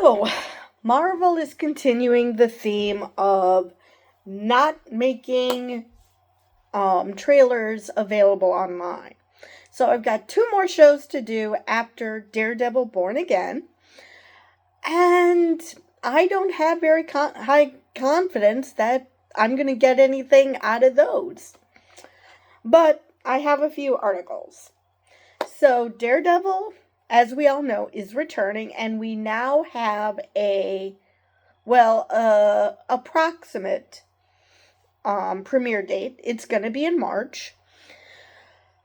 So, Marvel is continuing the theme of not making trailers available online. So, I've got 2 more shows to do after Daredevil Born Again. And I don't have very high confidence that I'm going to get anything out of those. But I have a few articles. So, Daredevil, as we all know, is returning, and we now have approximate premiere date. It's going to be in March.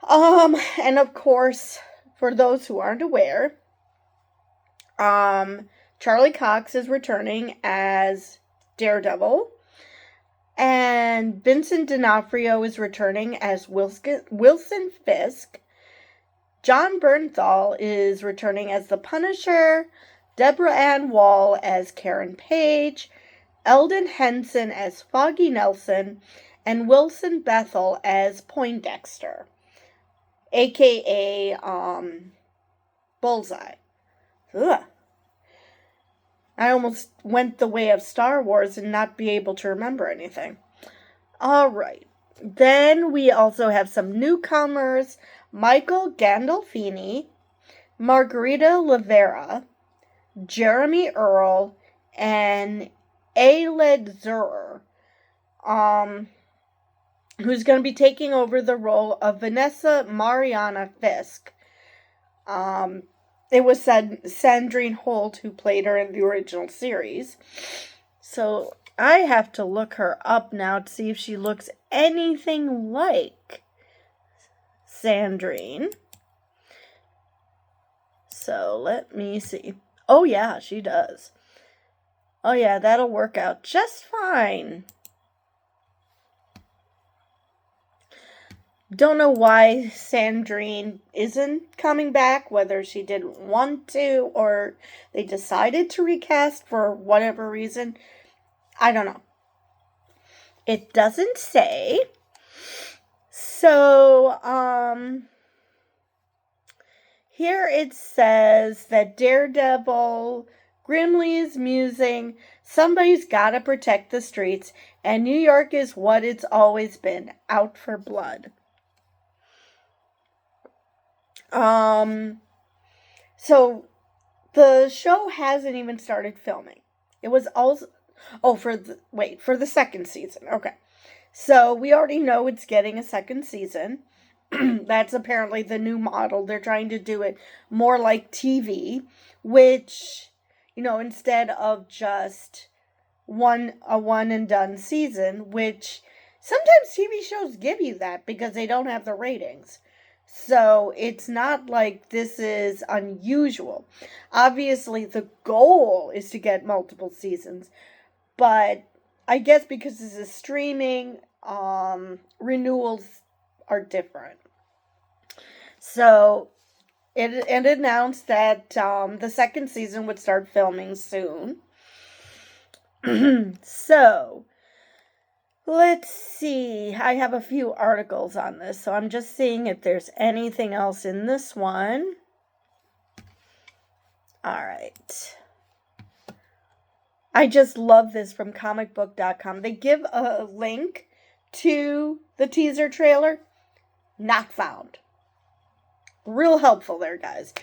And of course, for those who aren't aware, Charlie Cox is returning as Daredevil, and Vincent D'Onofrio is returning as Wilson Fisk. John Bernthal is returning as the Punisher, Deborah Ann Wall as Karen Page, Eldon Henson as Foggy Nelson, and Wilson Bethel as Poindexter, aka Bullseye. Ugh. I almost went the way of Star Wars and not be able to remember anything. Alright. Then we also have some newcomers: Michael Gandolfini, Margarita Rivera, Jeremy Earl, and Ailed Zurer, who's going to be taking over the role of Vanessa Mariana Fisk. It was Sandrine Holt who played her in the original series. So I have to look her up now to see if she looks anything like Sandrine. So let me see. Oh yeah, she does. Oh yeah, that'll work out just fine. Don't know why Sandrine isn't coming back, whether she didn't want to or they decided to recast for whatever reason. I don't know. It doesn't say. So, here it says that Daredevil grimly is musing, somebody's gotta protect the streets, and New York is what it's always been, out for blood. So the show hasn't even started filming. It was also, for the second season. Okay. So we already know it's getting a second season. That's apparently the new model. They're trying to do it more like TV, which, instead of just a one and done season, which sometimes TV shows give you that because they don't have the ratings. So it's not like this is unusual. Obviously, the goal is to get multiple seasons, but I guess because this is streaming, renewals are different. So it announced that the second season would start filming soon. So let's see. I have a few articles on this, so I'm just seeing if there's anything else in this one. All right. I just love this from comicbook.com. They give a link to the teaser trailer. Not found. Real helpful there, guys.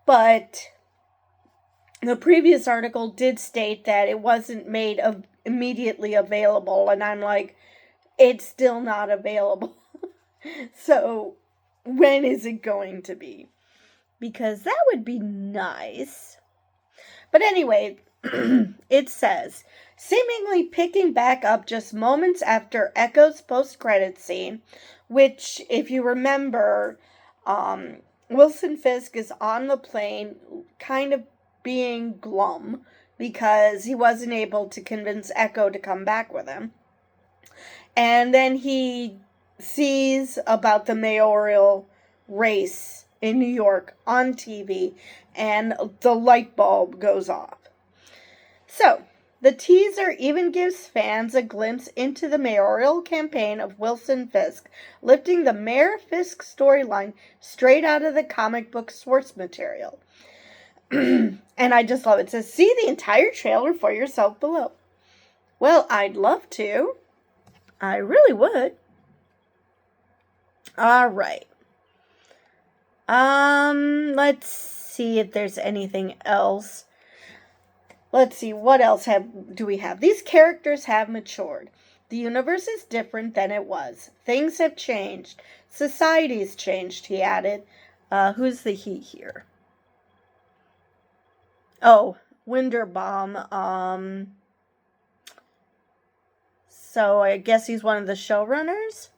But the previous article did state that it wasn't made immediately available, and I'm like, it's still not available. So when is it going to be? Because that would be nice. But anyway, it says, seemingly picking back up just moments after Echo's post-credits scene, which, if you remember, Wilson Fisk is on the plane kind of being glum because he wasn't able to convince Echo to come back with him. And then he sees about the mayoral race in New York on TV, and the light bulb goes off. So, the teaser even gives fans a glimpse into the mayoral campaign of Wilson Fisk, lifting the Mayor Fisk storyline straight out of the comic book source material. And And I just love it. It says, see the entire trailer for yourself below. Well, I'd love to. I really would. All right. Let's see if there's anything else. Let's see, what else do we have? These characters have matured. The universe is different than it was. Things have changed. Society's changed, he added. Who's the he here? Oh, Winderbaum. So I guess he's one of the showrunners?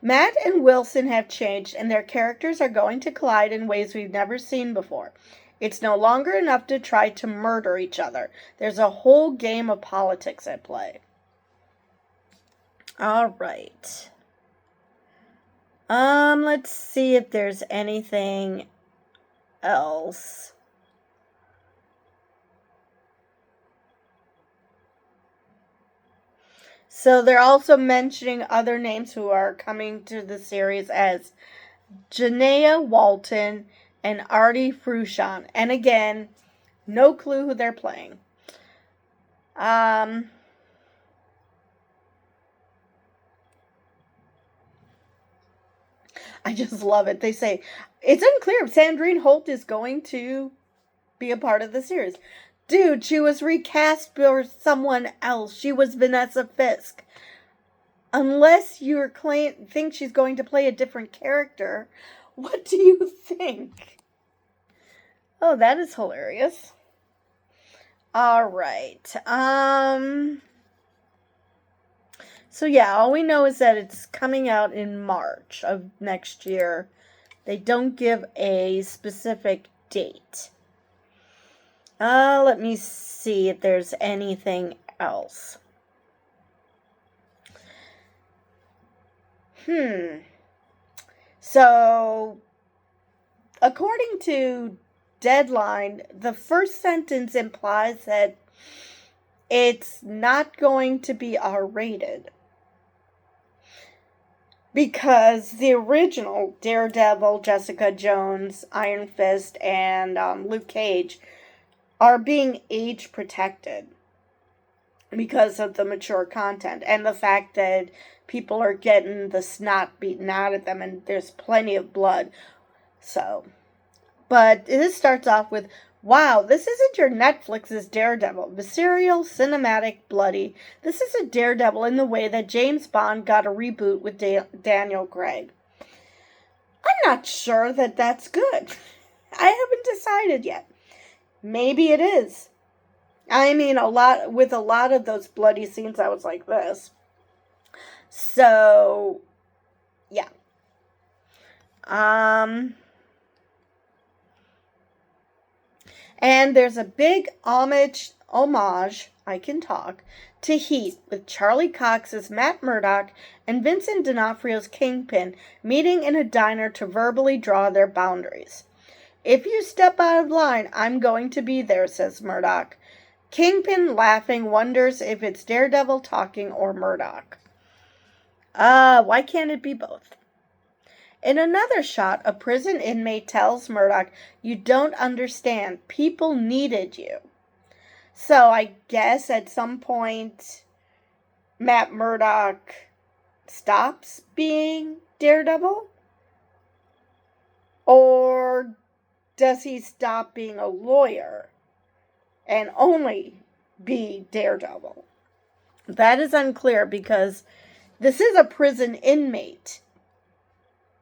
Matt and Wilson have changed, and their characters are going to collide in ways we've never seen before. It's no longer enough to try to murder each other. There's a whole game of politics at play. All right. Let's see if there's anything else. So they're also mentioning other names who are coming to the series as Janaea Walton and Artie Frusciante. And again, no clue who they're playing. I just love it. They say, it's unclear if Sandrine Holt is going to be a part of the series. Dude, she was recast for someone else. She was Vanessa Fisk. Unless you think she's going to play a different character, what do you think? Oh, that is hilarious. All right. So yeah, all we know is that it's coming out in March of next year. They don't give a specific date. Let me see if there's anything else. So, according to Deadline, the first sentence implies that it's not going to be R-rated. Because the original Daredevil, Jessica Jones, Iron Fist, and Luke Cage are being age protected because of the mature content and the fact that people are getting the snot beaten out of them and there's plenty of blood. So, but this starts off with, wow, this isn't your Netflix's Daredevil. Visceral, cinematic, bloody. This is a Daredevil in the way that James Bond got a reboot with Daniel Craig. I'm not sure that that's good. I haven't decided yet. Maybe it is. I mean, with a lot of those bloody scenes, I was like this. So, yeah. And there's a big homage, I can talk, to Heat with Charlie Cox's Matt Murdock and Vincent D'Onofrio's Kingpin meeting in a diner to verbally draw their boundaries. If you step out of line, I'm going to be there, says Murdock. Kingpin, laughing, wonders if it's Daredevil talking or Murdock. Why can't it be both? In another shot, a prison inmate tells Murdock, you don't understand. People needed you. So I guess at some point, Matt Murdock stops being Daredevil? Or does he stop being a lawyer and only be Daredevil? That is unclear because this is a prison inmate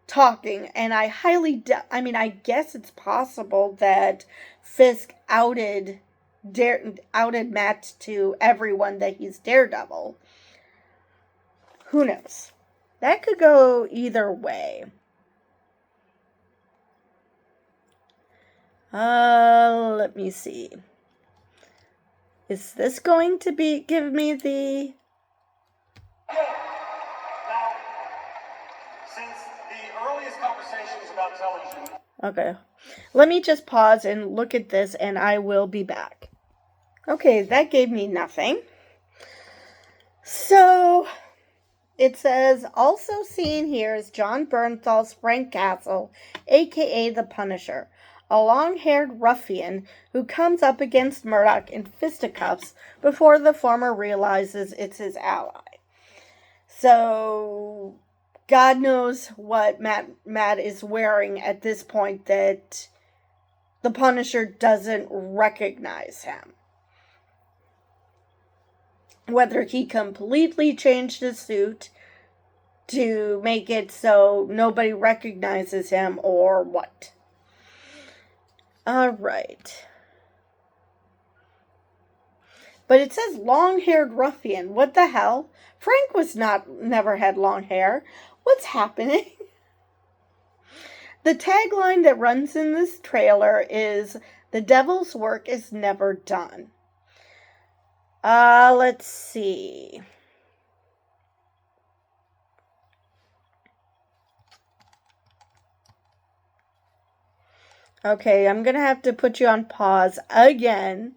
talking, and I I guess it's possible that Fisk outed Matt to everyone that he's Daredevil. Who knows? That could go either way. Let me see. Is this going to give me the... Now, since the earliest conversations about television... Okay. Let me just pause and look at this, and I will be back. Okay, that gave me nothing. So, it says, also seen here is John Bernthal's Frank Castle, a.k.a. The Punisher. a long-haired ruffian who comes up against Murdoch in fisticuffs before the former realizes it's his ally. So, God knows what Matt is wearing at this point that the Punisher doesn't recognize him. Whether he completely changed his suit to make it so nobody recognizes him or what. Alright. But it says long-haired ruffian. What the hell? Frank never had long hair. What's happening? The tagline that runs in this trailer is, "The devil's work is never done." Let's see. Okay, I'm going to have to put you on pause again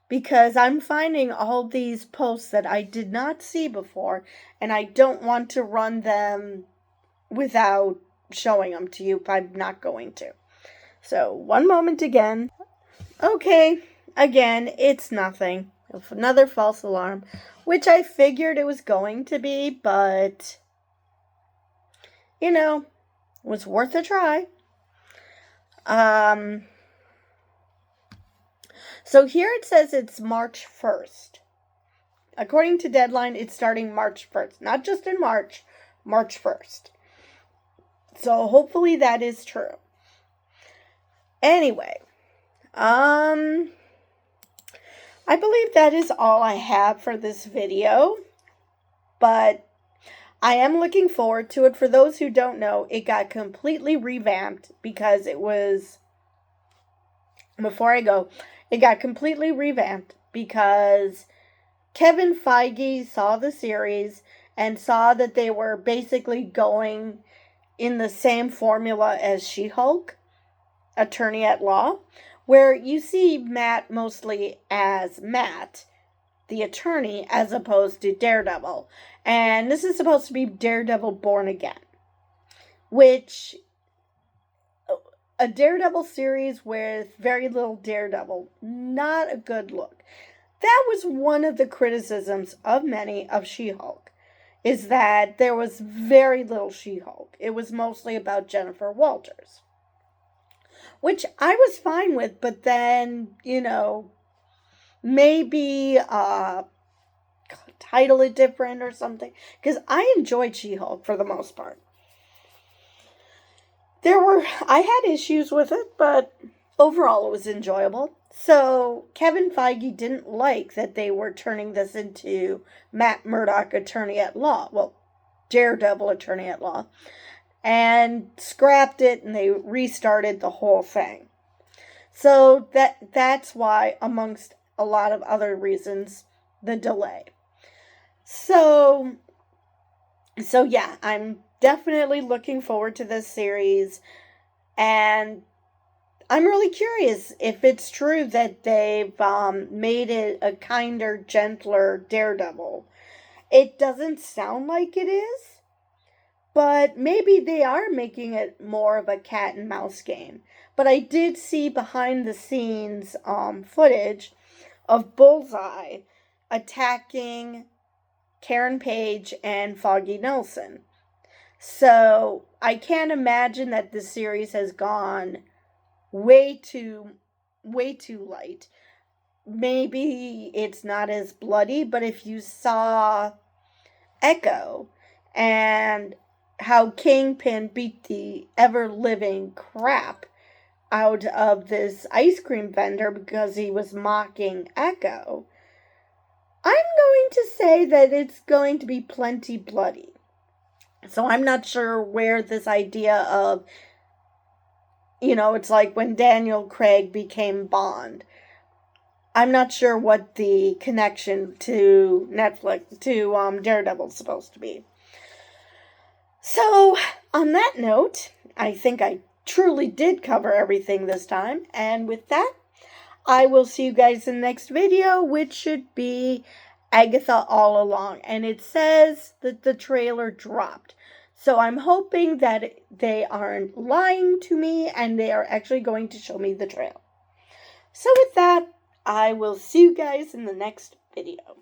because I'm finding all these posts that I did not see before, and I don't want to run them without showing them to you if I'm not going to. So, one moment again. Okay, again, it's nothing. Another false alarm, which I figured it was going to be, but, it was worth a try. So here it says it's March 1st. According to Deadline, it's starting March 1st. Not just in March 1st. So hopefully that is true. Anyway, I believe that is all I have for this video. But I am looking forward to it. For those who don't know, it got completely revamped because it was... Before I go, it got completely revamped because Kevin Feige saw the series and saw that they were basically going in the same formula as She-Hulk, Attorney at Law, where you see Matt mostly as Matt, the attorney, as opposed to Daredevil. And this is supposed to be Daredevil Born Again, which... A Daredevil series with very little Daredevil. Not a good look. That was one of the criticisms of many of She-Hulk, is that there was very little She-Hulk. It was mostly about Jennifer Walters, which I was fine with, but then, maybe title it different or something, because I enjoyed She-Hulk for the most part. I had issues with it, but overall it was enjoyable. So, Kevin Feige didn't like that they were turning this into Matt Murdock, Attorney at Law. Well, Daredevil, Attorney at Law. And scrapped it, and they restarted the whole thing. So, that's why, amongst a lot of other reasons, the delay. So yeah, I'm definitely looking forward to this series, and I'm really curious if it's true that they've made it a kinder, gentler Daredevil. It doesn't sound like it is, but maybe they are making it more of a cat and mouse game. But I did see behind the scenes footage of Bullseye attacking Karen Page and Foggy Nelson. So I can't imagine that this series has gone way too light. Maybe it's not as bloody, but if you saw Echo and how Kingpin beat the ever-living crap out of this ice cream vendor because he was mocking Echo, I'm going to say that it's going to be plenty bloody. So I'm not sure where this idea of, it's like when Daniel Craig became Bond. I'm not sure what the connection to Netflix, to Daredevil is supposed to be. So, on that note, I think I truly did cover everything this time. And with that, I will see you guys in the next video, which should be Agatha All Along. And it says that the trailer dropped. So I'm hoping that they aren't lying to me and they are actually going to show me the trail. So with that, I will see you guys in the next video.